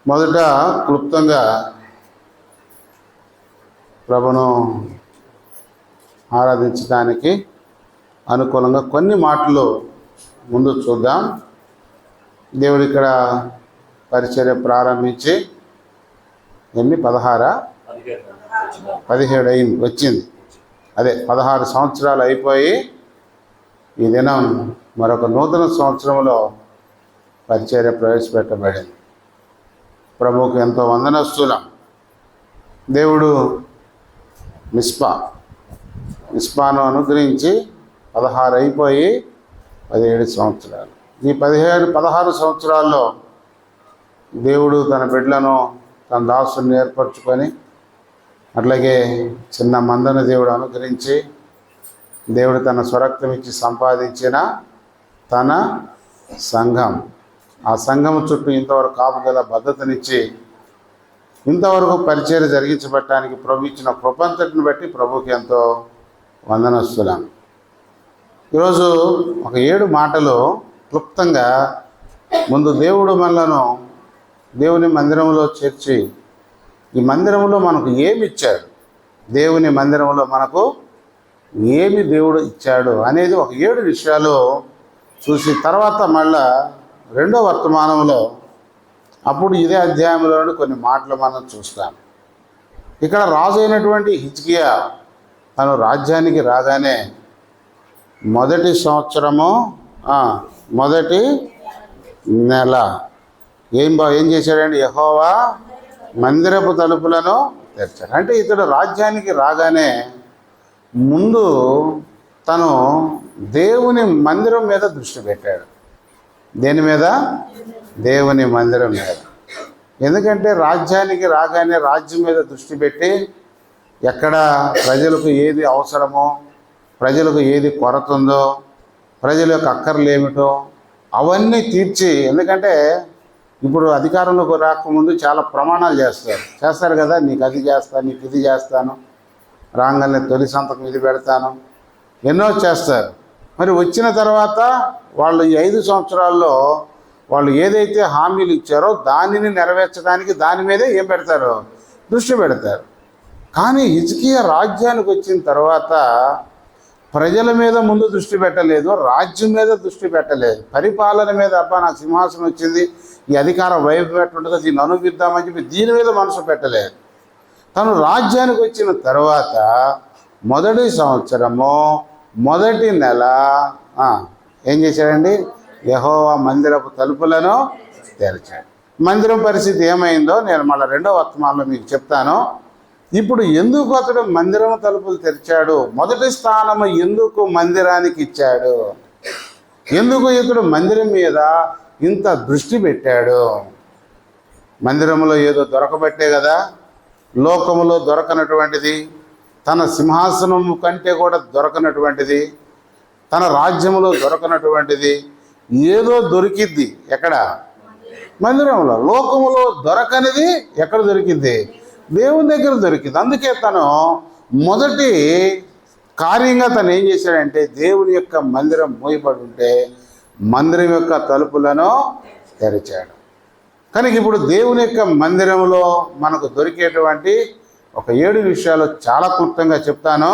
మొదట క్లుప్తంగా ప్రభును ఆరాధించడానికి అనుకూలంగా కొన్ని మాటలు ముందు చూద్దాం. దేవుడు ఇక్కడ పరిచర్య ప్రారంభించి 17 అయింది వచ్చింది. అదే 16 సంవత్సరాలు అయిపోయి ఈ దినం మరొక నూతన సంవత్సరంలో పరిచర్య ప్రవేశపెట్టబడింది. ప్రభువుకు ఎంతో వందనస్తులం. దేవుడు మిస్పాను అనుగ్రహించి 16 అయిపోయి 17 సంవత్సరాలు. ఈ 16 సంవత్సరాల్లో దేవుడు తన బిడ్డలను తన దాసుని ఏర్పరచుకొని అట్లాగే చిన్న మందను దేవుడు అనుగ్రహించి దేవుడు తన స్వరక్తం ఇచ్చి సంపాదించిన తన సంఘం, ఆ సంఘం చుట్టూ ఇంతవరకు కాపుదల భద్రతనిచ్చి ఇంతవరకు పరిచర్య జరిగించబట్టడానికి ప్రభు ఇచ్చిన కృపంతటిని బట్టి ప్రభుకి ఎంతో వందనస్తులం. ఈరోజు ఒక 7 మాటలు క్లుప్తంగా ముందు దేవుడు మనలను దేవుని మందిరంలో చేర్చి ఈ మందిరంలో మనకు ఏమి ఇచ్చాడు, దేవుని మందిరంలో మనకు ఏమి దేవుడు ఇచ్చాడు అనేది ఒక 7 విషయాలు చూసి తర్వాత మళ్ళా 2వ వర్తమానంలో అప్పుడు ఇదే అధ్యాయంలో కొన్ని మాటలు మనం చూస్తాం. ఇక్కడ రాజు అయినటువంటి హిజ్కియా తను రాజ్యానికి రాగానే మొదటి సంవత్సరము మొదటి నెల ఏం చేశాడండి? యెహోవా మందిరపు తలుపులను తెరిచాడు. అంటే ఇతడు రాజ్యానికి రాగానే ముందు తను దేవుని మందిరం మీద దృష్టి పెట్టాడు. దేని మీద? దేవుని మందిరం మీద. ఎందుకంటే రాజ్యానికి రాగానే రాజ్యం మీద దృష్టి పెట్టి ఎక్కడ ప్రజలకు ఏది అవసరమో, ప్రజలకు ఏది కొరత ఉందో, ప్రజల యొక్క అక్కర్లు ఏమిటో అవన్నీ తీర్చి, ఎందుకంటే ఇప్పుడు అధికారంలోకి రాకముందు చాలా ప్రమాణాలు చేస్తారు కదా, నీకు అది చేస్తాను, నీకు ఇది చేస్తాను, రాగానే తొలి సంతకం ఇది పెడతాను, ఎన్నో చేస్తారు. మరి వచ్చిన తర్వాత వాళ్ళు ఈ 5 సంవత్సరాల్లో వాళ్ళు ఏదైతే హామీలు ఇచ్చారో దానిని నెరవేర్చడానికి దాని మీదే ఏం పెడతారు? దృష్టి పెడతారు. కానీ హిజ్కియా రాజ్యానికి వచ్చిన తర్వాత ప్రజల మీద ముందు దృష్టి పెట్టలేదు, రాజ్యం మీద దృష్టి పెట్టలేదు, పరిపాలన మీద. అబ్బా నాకు సింహాసనం వచ్చింది, ఈ అధికారం వైపు పెట్టుంటుందో దీన్ని అనుభవిద్దామని చెప్పి దీని మీద మనసు పెట్టలేదు. తను రాజ్యానికి వచ్చిన తర్వాత మొదటి సంవత్సరము మొదటి నెల ఏం చేశాడండి? యెహోవా మందిరపు తలుపులను తెరిచాడు. మందిరం పరిస్థితి ఏమైందో నేను మళ్ళీ 2వ వర్తమానంలో మీకు చెప్తాను. ఇప్పుడు ఎందుకు అతడు మందిరం తలుపులు తెరిచాడు, మొదటి స్థానము ఎందుకు మందిరానికి ఇచ్చాడు, ఎందుకు ఇతడు మందిరం మీద ఇంత దృష్టి పెట్టాడు? మందిరంలో ఏదో దొరకబట్టే కదా, లోకములో దొరకనటువంటిది, తన సింహాసనం కంటే కూడా దొరకనటువంటిది, తన రాజ్యంలో దొరకనటువంటిది ఏదో దొరికిద్ది. ఎక్కడ? మందిరంలో. లోకములో దొరకనిది ఎక్కడ దొరికింది? దేవుని దగ్గర దొరికింది. అందుకే తను మొదటి కార్యంగా తను ఏం చేశాడంటే దేవుని యొక్క మందిరం మూయబడి ఉంటే మందిరం యొక్క తలుపులను తెరిచాడు. కనుక ఇప్పుడు దేవుని యొక్క మందిరంలో మనకు దొరికేటువంటి ఒక 7 విషయాలు చాలా క్లుప్తంగా చెప్తాను.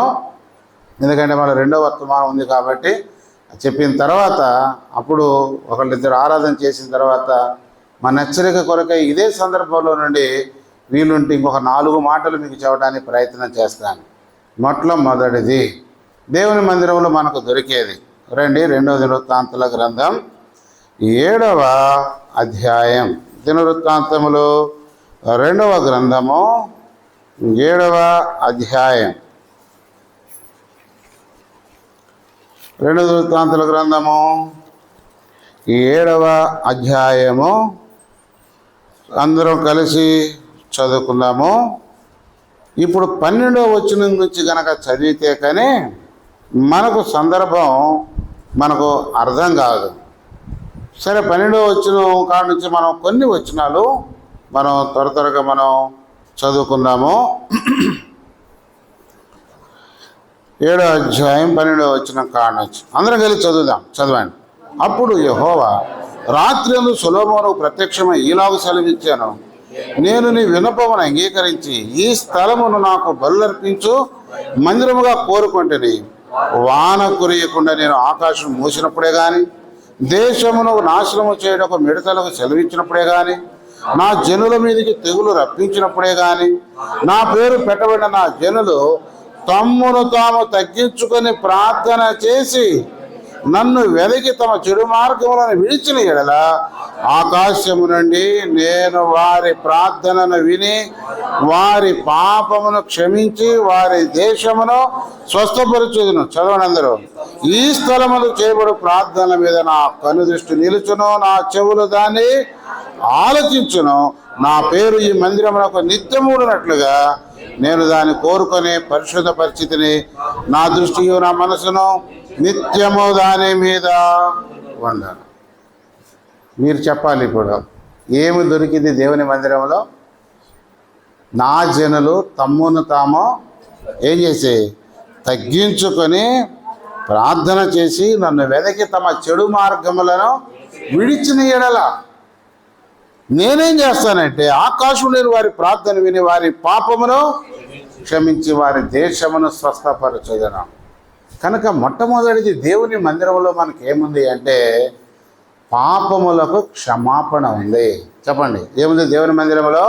ఎందుకంటే మన 2వ వర్తమానం ఉంది కాబట్టి చెప్పిన తర్వాత అప్పుడు ఒకళ్ళిద్దరు ఆరాధన చేసిన తర్వాత మన హెచ్చరిక కొరకై ఇదే సందర్భంలో నుండి వీలుంటే ఇంకొక 4 మాటలు మీకు చెప్పడానికి ప్రయత్నం చేస్తాను. మొట్టమొదటిది దేవుని మందిరంలో మనకు దొరికేది రండి, 2వ దినవృత్తాంతాల గ్రంథం 7వ అధ్యాయం. దినవృత్తాంతములు 2వ గ్రంథము 7వ అధ్యాయం. 2వ దినవృత్తాంతాల గ్రంథము 7వ అధ్యాయము అందరం కలిసి చదువుకుందాము. ఇప్పుడు 12వ వచనం నుంచి కనుక చదివితే కానీ మనకు సందర్భం మనకు అర్థం కాదు. సరే, 12వ వచనం కాడ నుంచి మనం కొన్ని వచనాలు మనం త్వరగా మనం చదువుకుందాము. 7వ అధ్యాయం 12వ వచనం కాడ నుంచి అందరం కలిసి చదవండి. అప్పుడు యెహోవా రాత్రి సొలొమోనుకు ప్రత్యక్షమై ఈలాగు సెలవిచ్చాను, నేను నీ విన్నపమును అంగీకరించి ఈ స్థలమును నాకు బలులర్పించు మందిరముగా కోరుకుంటుని, వాన కురియకుండా నేను ఆకాశం మూసినప్పుడే కానీ, దేశమును నాశనము చేయడానికి మిడతలకు సెలవిచ్చినప్పుడే కానీ, నా జనుల మీదకి తెగులు రప్పించినప్పుడే కానీ, నా పేరు పెట్టబడిన నా జనులు తమ్మును తాము తగ్గించుకొని ప్రార్థన చేసి నన్ను వెలికి తమ చెడు మార్గములను విడిచిన ఎడల, ఆకాశము నుండి నేను వారి ప్రార్థనను విని వారి పాపమును క్షమించి వారి దేశమును స్వస్థపరచుదును. చదవండి అందరూ. ఈ స్థలములు చేయబడు ప్రార్థనల మీద నా కనుదృష్టి నిలుచును, నా చెవులు దాన్ని ఆలోచించును. నా పేరు ఈ మందిరమునకు నిత్యమూడినట్లుగా నేను దాన్ని కోరుకొని పరిశుద్ధ పరిస్థితిని, నా దృష్టియు నా మనసును నిత్యము దాని మీద వండాను. మీరు చెప్పాలి ఇప్పుడు, ఏమి దొరికింది దేవుని మందిరంలో? నా జనులు తమ్మును తాము ఏం చేసి తగ్గించుకొని ప్రార్థన చేసి నన్ను వెదకి తమ చెడు మార్గములను విడిచిన ఎడల నేనేం చేస్తానంటే ఆకాశం లేని వారి ప్రార్థన విని వారి పాపమును క్షమించి వారి దేశమును స్వస్థపరచుదను. కనుక మొట్టమొదటిది దేవుని మందిరంలో మనకి ఏముంది అంటే పాపములకు క్షమాపణ ఉంది. చెప్పండి, ఏముంది దేవుని మందిరంలో?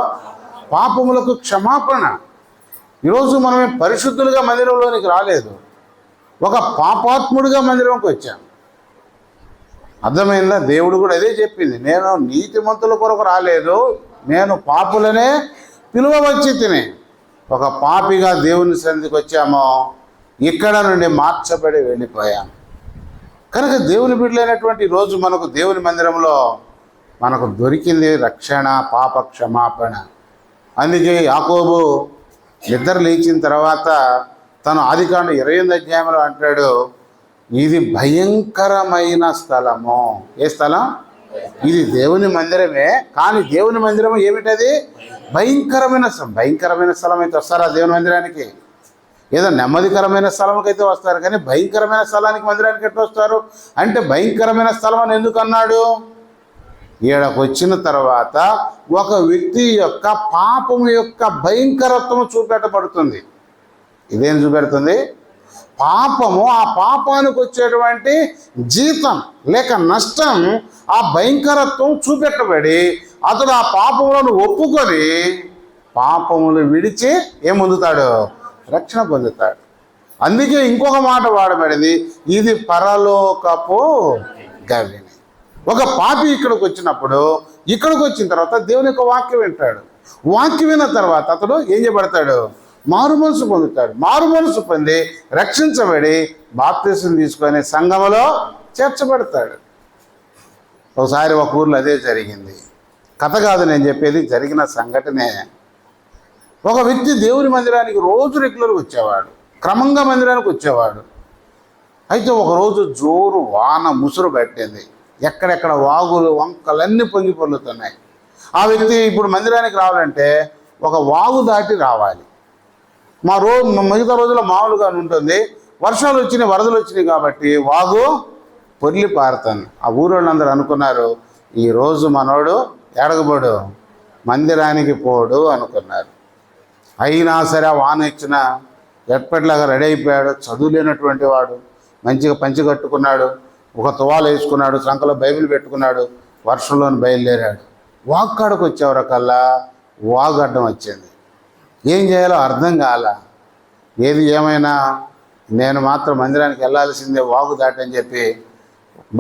పాపములకు క్షమాపణ. ఈరోజు మనమే పరిశుద్ధులుగా మందిరంలోనికి రాలేదు, ఒక పాపాత్ముడిగా మందిరంకి వచ్చాం. అర్థమైందా? దేవుడు కూడా అదే చెప్పింది, నేను నీతిమంతుల కొరకు రాలేదు, నేను పాపులనే పిలువవచ్చి తిని. ఒక పాపిగా దేవుని సన్నిధికి వచ్చామో ఇక్కడ నుండి మార్చబడి వెళ్ళిపోయాం. కనుక దేవుని బిడ్డలైనటువంటి రోజు మనకు దేవుని మందిరంలో మనకు దొరికింది రక్షణ, పాప క్షమాపణ. అందుకే యాకోబు నిద్ర లేచిన తర్వాత తను ఆదికాండం 28వ అధ్యాయంలో అంటాడు, ఇది భయంకరమైన స్థలము. ఏ స్థలం? ఇది దేవుని మందిరమే, కానీ దేవుని మందిరం ఏమిటది? భయంకరమైన స్థలం. భయంకరమైన స్థలం అయితే వస్తారా దేవుని మందిరానికి? ఏదో నెమ్మదికరమైన స్థలంకి అయితే వస్తారు, కానీ భయంకరమైన స్థలానికి మందిరానికి ఎట్లా వస్తారు అంటే, భయంకరమైన స్థలం అని ఎందుకు అన్నాడు? ఈడకు వచ్చిన తర్వాత ఒక వ్యక్తి యొక్క పాపము యొక్క భయంకరత్వం చూపెట్టబడుతుంది. ఇదేం చూపెడుతుంది? పాపము, ఆ పాపానికి వచ్చేటువంటి జీతం లేక నష్టం, ఆ భయంకరత్వం చూపెట్టబడి అతడు ఆ పాపములను ఒప్పుకొని పాపములు విడిచి ఏం పొందుతాడు? రక్షణ పొందుతాడు. అందుకే ఇంకొక మాట వాడబడింది, ఇది పరలోకపు గవిని. ఒక పాపి ఇక్కడికి వచ్చినప్పుడు, ఇక్కడికి వచ్చిన తర్వాత దేవుని యొక్క వాక్యం వింటాడు. వాక్యం విన్న తర్వాత అతడు ఏం చేయబడతాడు? మారు మనసు పొందుతాడు. మారు మనసు పొంది రక్షించబడి బాప్తిసం తీసుకొని సంఘములో చేర్చబడతాడు. ఒకసారి ఒక ఊర్లో అదే జరిగింది. కథ కాదు నేను చెప్పేది, జరిగిన సంఘటనే. ఒక వ్యక్తి దేవుని మందిరానికి రోజు రెగ్యులర్గా వచ్చేవాడు, క్రమంగా మందిరానికి వచ్చేవాడు. అయితే ఒకరోజు జోరు వాన ముసురు పెట్టింది, ఎక్కడెక్కడ వాగులు వంకలన్నీ పొంగి పొర్లుతున్నాయి. ఆ వ్యక్తి ఇప్పుడు మందిరానికి రావాలంటే ఒక వాగు దాటి రావాలి. మిగతా రోజుల్లో మామూలుగా ఉంటుంది, వర్షాలు వచ్చినాయి, వరదలు వచ్చినాయి కాబట్టి వాగు పొర్లి పారుతుంది. ఆ ఊరోళ్ళందరూ అనుకున్నారు, ఈరోజు మనోడు ఎడగబడు మందిరానికి పోడు అనుకున్నారు. అయినా సరే ఆ వాన ఇచ్చిన ఎప్పటిలాగా రెడీ అయిపోయాడు. చదువు లేనటువంటి వాడు మంచిగా పంచి కట్టుకున్నాడు, ఒక తువాలు వేసుకున్నాడు, సంకలో బైబిల్ పెట్టుకున్నాడు, వర్షంలోని బయలుదేరాడు. వాగు కాడకు వచ్చేవరకల్లా వాగు అడ్డం వచ్చింది. ఏం చేయాలో అర్థం కాల. ఏది ఏమైనా నేను మాత్రం మందిరానికి వెళ్ళాల్సిందే వాగు దాటని చెప్పి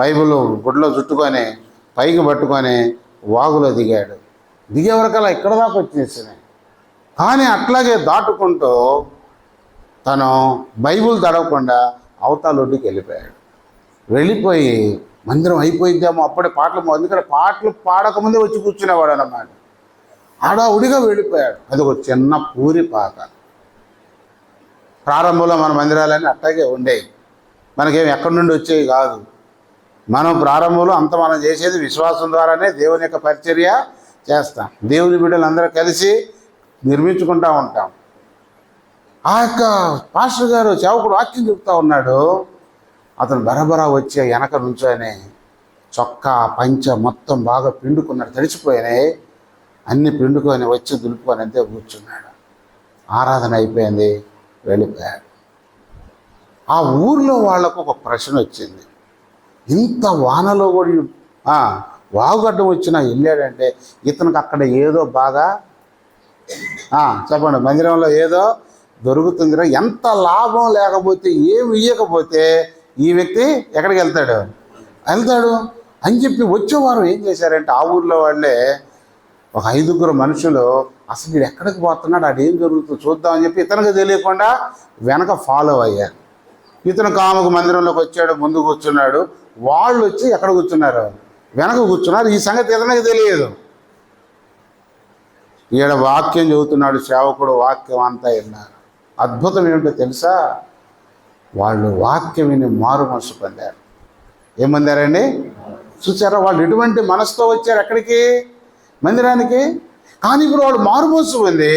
బైబిల్ గుడ్లో చుట్టుకొని పైకి పట్టుకొని వాగులో దిగాడు. దిగేవరకల్లా ఇక్కడ దాకా వచ్చేసినాయి. కానీ అట్లాగే దాటుకుంటూ తను బైబిల్ తడవకుండా అవతల ఒడ్డుకి వెళ్ళిపోయాడు. వెళ్ళిపోయి మందిరం అయిపోయిద్దామో అప్పుడే పాటలు, ఎందుకంటే పాటలు పాడకముందే వచ్చి కూర్చునేవాడు అన్నమాట. ఆడావుడిగా వెళ్ళిపోయాడు. అది ఒక చిన్న పూరి పాక. ప్రారంభంలో మన మందిరాలన్నీ అట్టాగే ఉండేవి, మనకేం ఎక్కడి నుండి వచ్చేవి కాదు. మనం ప్రారంభంలో అంత మనం చేసేది విశ్వాసం ద్వారానే దేవుని యొక్క పరిచర్య చేస్తాం. దేవుని బిడ్డలు అందరూ కలిసి నిర్మించుకుంటూ ఉంటాం. ఆ యొక్క పాస్టర్ గారు సేవకుడు వాక్యం చెప్తా ఉన్నాడు. అతను బరబరా వచ్చి వెనక నుంచోనే చొక్కా పంచ మొత్తం బాగా పిండుకున్నాడు, తడిచిపోయినాయి. అన్ని పిండుకొని వచ్చి దులుపుకొని అంతే కూర్చున్నాడు. ఆరాధన అయిపోయింది, వెళ్ళిపోయాడు. ఆ ఊర్లో వాళ్లకు ఒక ప్రశ్న వచ్చింది, ఇంత వానలో కూడా వాగుగడ్డం వచ్చినా వెళ్ళాడంటే ఇతనికి అక్కడ ఏదో బాగా చెప్పండి, మందిరంలో ఏదో దొరుకుతుందిరా, ఎంత లాభం లేకపోతే ఏమి ఇయ్యకపోతే ఈ వ్యక్తి ఎక్కడికి వెళ్తాడు అని చెప్పి వచ్చేవారు ఏం చేశారంటే ఆ ఊర్లో వాళ్ళే ఒక 5గురు మనుషులు అసలు వీడు ఎక్కడికి పోతున్నాడు, ఆడేం జరుగుతుందో చూద్దామని చెప్పి ఇతనికి తెలియకుండా వెనక ఫాలో అయ్యారు. ఇతను కాముకు మందిరంలోకి వచ్చాడు, ముందు కూర్చున్నాడు. వాళ్ళు వచ్చి ఎక్కడ కూర్చున్నారు, వెనక కూర్చున్నారు. ఈ సంగతి ఇతనికి తెలియదు. ఈడ వాక్యం చెబుతున్నాడు సేవకుడు, వాక్యం అంతా విన్నారు. అద్భుతం ఏమిటో తెలుసా, వాళ్ళు వాక్యం విని మారు మనసు పొందారు. ఏం పొందారండి? చూసారా, వాళ్ళు ఎటువంటి మనసుతో వచ్చారు ఎక్కడికి, మందిరానికి. కానీ ఇప్పుడు వాళ్ళు మారు మనసు పొంది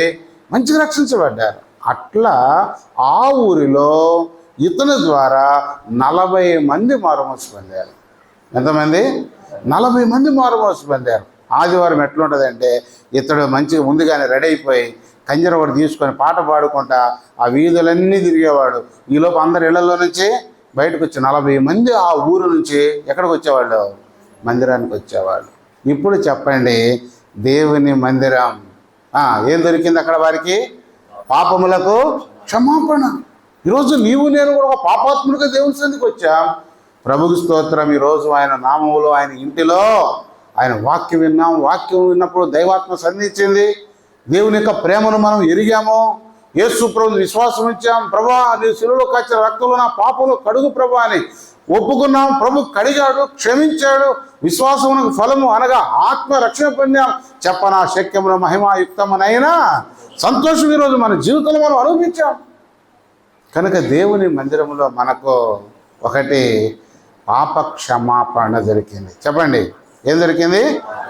మంచిగా రక్షించబడ్డారు. అట్లా ఆ ఊరిలో ఇతని ద్వారా 40 మంది మారు మనసు పొందారు. ఎంతమంది? 40 మంది మారు మనసు పొందారు. ఆదివారం ఎట్లుంటుందంటే ఇతడు మంచిగా ముందుగానే రెడీ అయిపోయి కంజర ఒకటి తీసుకొని పాట పాడుకుంటా ఆ వీధులన్నీ తిరిగేవాడు. ఈలోపు అందరు ఇళ్లలో నుంచి బయటకు వచ్చి 40 మంది ఆ ఊరు నుంచి ఎక్కడికి వచ్చేవాళ్ళు, మందిరానికి వచ్చేవాళ్ళు. ఇప్పుడు చెప్పండి, దేవుని మందిరం ఏం దొరికింది అక్కడ వారికి? పాపములకు క్షమాపణ. ఈరోజు నీవు నేను కూడా ఒక పాపాత్ముడిగా దేవుని సన్నిధికి వచ్చాం. ప్రభుకి స్తోత్రం. ఈరోజు ఆయన నామములో, ఆయన ఇంటిలో ఆయన వాక్యం విన్నాం. వాక్యం విన్నప్పుడు దైవాత్మ సంధించింది. దేవుని యొక్క ప్రేమను మనం ఎరిగాము. యేసు ప్రభువుని విశ్వాసం ఇచ్చాం. ప్రభా, నీ శిలువలో కాచిన రక్తంలో నా పాపంలో కడుగు ప్రభా అని ఒప్పుకున్నాం. ప్రభు కడిగాడు, క్షమించాడు. విశ్వాసమునకు ఫలము అనగా ఆత్మ రక్షణ పొందాం. చెప్పనా శక్యమున మహిమాయుక్తమునైనా సంతోషం ఈరోజు మన జీవితంలో మనం అనుభవించాం. కనుక దేవుని మందిరంలో మనకు ఒకటి పాప క్షమాపణ దొరికింది. చెప్పండి, ఏం దొరికింది?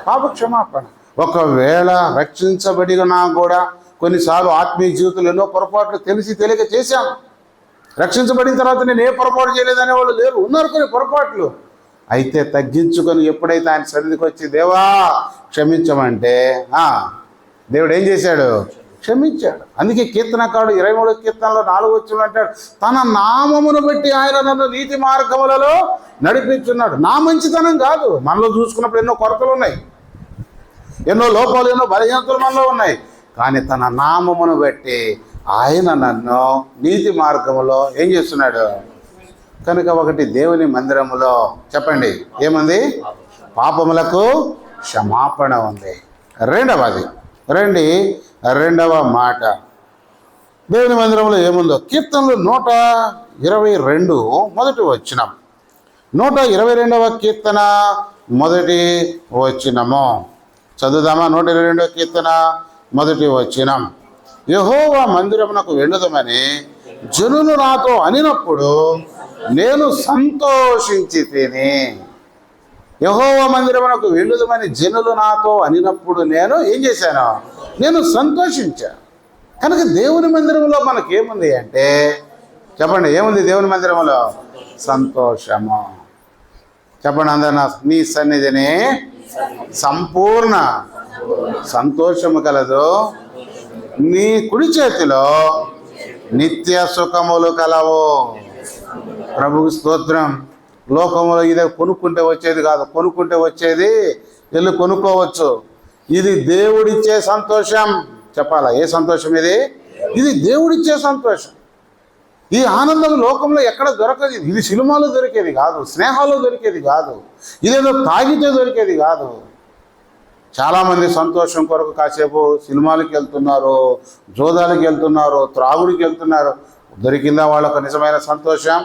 పాప క్షమాపణ. ఒకవేళ రక్షించబడినా కూడా కొన్నిసార్లు ఆత్మీయ జీవితంలో ఎన్నో పొరపాట్లు తెలిసి తెలియక చేశాం. రక్షించబడిన తర్వాత నేను ఏ పొరపాటు చేయలేదనే వాళ్ళు లేరు, ఉన్నారు కొన్ని పొరపాట్లు. అయితే తగ్గించుకొని ఎప్పుడైతే ఆయన సన్నిధికి వచ్చి దేవా క్షమించమంటే దేవుడు ఏం చేశాడు? క్షమించాడు. అందుకే కీర్తనకారుడు 23వ కీర్తనలో 4వ వచనం అంటాడు, తన నామమును బట్టి ఆయన నన్ను నీతి మార్గములలో నడిపించున్నాడు. నా మంచితనం కాదు, మనలో చూసుకున్నప్పుడు ఎన్నో కొరతలు ఉన్నాయి, ఎన్నో లోపాలు, ఎన్నో బలహీనతలు మనలో ఉన్నాయి. కానీ తన నామమును బట్టి ఆయన నన్ను నీతి మార్గములో ఏం చేస్తున్నాడు? కనుక ఒకటి దేవుని మందిరములో చెప్పండి ఏముంది? పాపములకు క్షమాపణ ఉంది. రెండవది రండి, రెండవ మాట దేవుని మందిరంలో ఏముందో కీర్తనలు 122 మొదటి వచనం. 122వ కీర్తన మొదటి వచనము చదువుదామా? 122వ కీర్తన మొదటి వచనం. యెహోవా మందిరమునకు వెళ్ళుదమని జనులు నాతో అనినప్పుడు నేను సంతోషించి తిని. యెహోవా మందిరమునకు వెళ్ళుదమని జనులు నాతో అనినప్పుడు నేను ఏం చేశాను? నేను సంతోషించాను. కనుక దేవుని మందిరంలో మనకేముంది అంటే చెప్పండి, ఏముంది దేవుని మందిరంలో? సంతోషము. చెప్పండి అందరూ, నీ సన్నిధిని సంపూర్ణ సంతోషము కలదు, నీ కుడి చేతిలో నిత్య సుఖములు కలవు. ప్రభువు స్తోత్రం. లోకములో ఇదే కొనుక్కుంటే వచ్చేది కాదు, కొనుక్కుంటే వచ్చేది వెళ్ళి కొనుక్కోవచ్చు. ఇది దేవుడిచ్చే సంతోషం. చెప్పాలా ఏ సంతోషం ఇది? ఇది దేవుడిచ్చే సంతోషం. ఈ ఆనందం లోకంలో ఎక్కడ దొరకదు. ఇది సినిమాలో దొరికేది కాదు, స్నేహాల్లో దొరికేది కాదు, ఇదేదో తాగితే దొరికేది కాదు. చాలామంది సంతోషం కొరకు కాసేపు సినిమాలకు వెళ్తున్నారు, జోదాలకు వెళ్తున్నారు, త్రాగుడికి వెళ్తున్నారు. దొరికిందా వాళ్ళకు నిజమైన సంతోషం?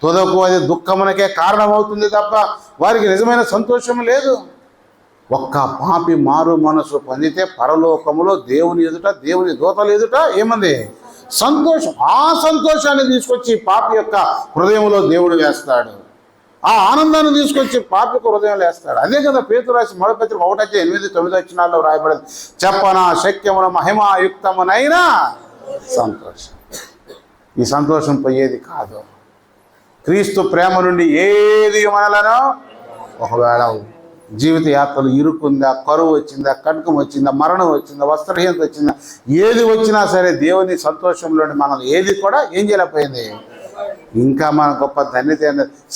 తుదకు అది దుఃఖమునకే కారణమవుతుంది తప్ప వారికి నిజమైన సంతోషం లేదు. ఒక్క పాపి మారు మనసు పొందితే పరలోకములో దేవుని ఎదుట, దేవుని దూతల ఎదుట ఏమంది? సంతోషం. ఆ సంతోషాన్ని తీసుకొచ్చి పాపి యొక్క హృదయంలో దేవుడు వేస్తాడు. ఆ ఆనందాన్ని తీసుకొచ్చి పాపికి హృదయంలో వేస్తాడు. అదే కదా పేతురు రాసి 1 పత్రిక 1:8-9 వచనాల్లో రాయబడింది. చెప్పనా శక్యమున మహిమాయుక్తమునైనా సంతోషం. ఈ సంతోషం పోయేది కాదు. క్రీస్తు ప్రేమ నుండి ఏది మనలను ఒకవేళ జీవిత యాత్రలు ఇరుకుందా, కరువు వచ్చిందా, కటకం వచ్చిందా, మరణం వచ్చిందా, వస్త్రహీనత వచ్చిందా, ఏది వచ్చినా సరే దేవుని సంతోషంలోని మనం ఏది కూడా ఏం చేయలేకపోయింది. ఇంకా మన గొప్ప ధన్యత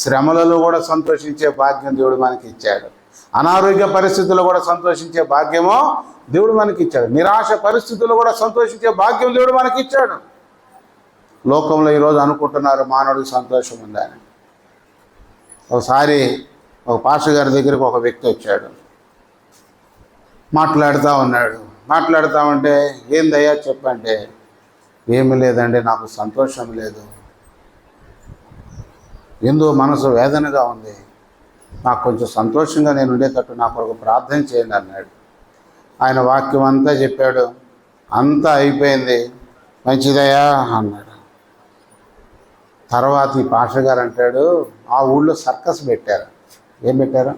శ్రమలలో కూడా సంతోషించే భాగ్యం దేవుడు మనకి ఇచ్చాడు. అనారోగ్య పరిస్థితుల్లో కూడా సంతోషించే భాగ్యమో దేవుడు మనకి ఇచ్చాడు. నిరాశ పరిస్థితుల్లో కూడా సంతోషించే భాగ్యం దేవుడు మనకి ఇచ్చాడు. లోకంలో ఈరోజు అనుకుంటున్నారు మానవుడికి సంతోషం ఉందని. ఒకసారి ఒక పాస్టర్ గారి దగ్గరికి ఒక వ్యక్తి వచ్చాడు. మాట్లాడుతూ ఉంటే ఏందయ్యా చెప్పంటే, ఏమీ లేదండి, నాకు సంతోషం లేదు, ఎందుకు మనసు వేదనగా ఉంది, నాకు కొంచెం సంతోషంగా నేను ఉండేటట్టు నా కొరకు ప్రార్థన చేయండి అన్నాడు. ఆయన వాక్యం అంతా చెప్పాడు. అంతా అయిపోయింది. మంచిదయ్యా అన్నాడు. తర్వాత ఈ పాస్టర్ గారు అంటాడు, ఆ ఊళ్ళో సర్కస్ పెట్టారు. ఏం పెట్టారు?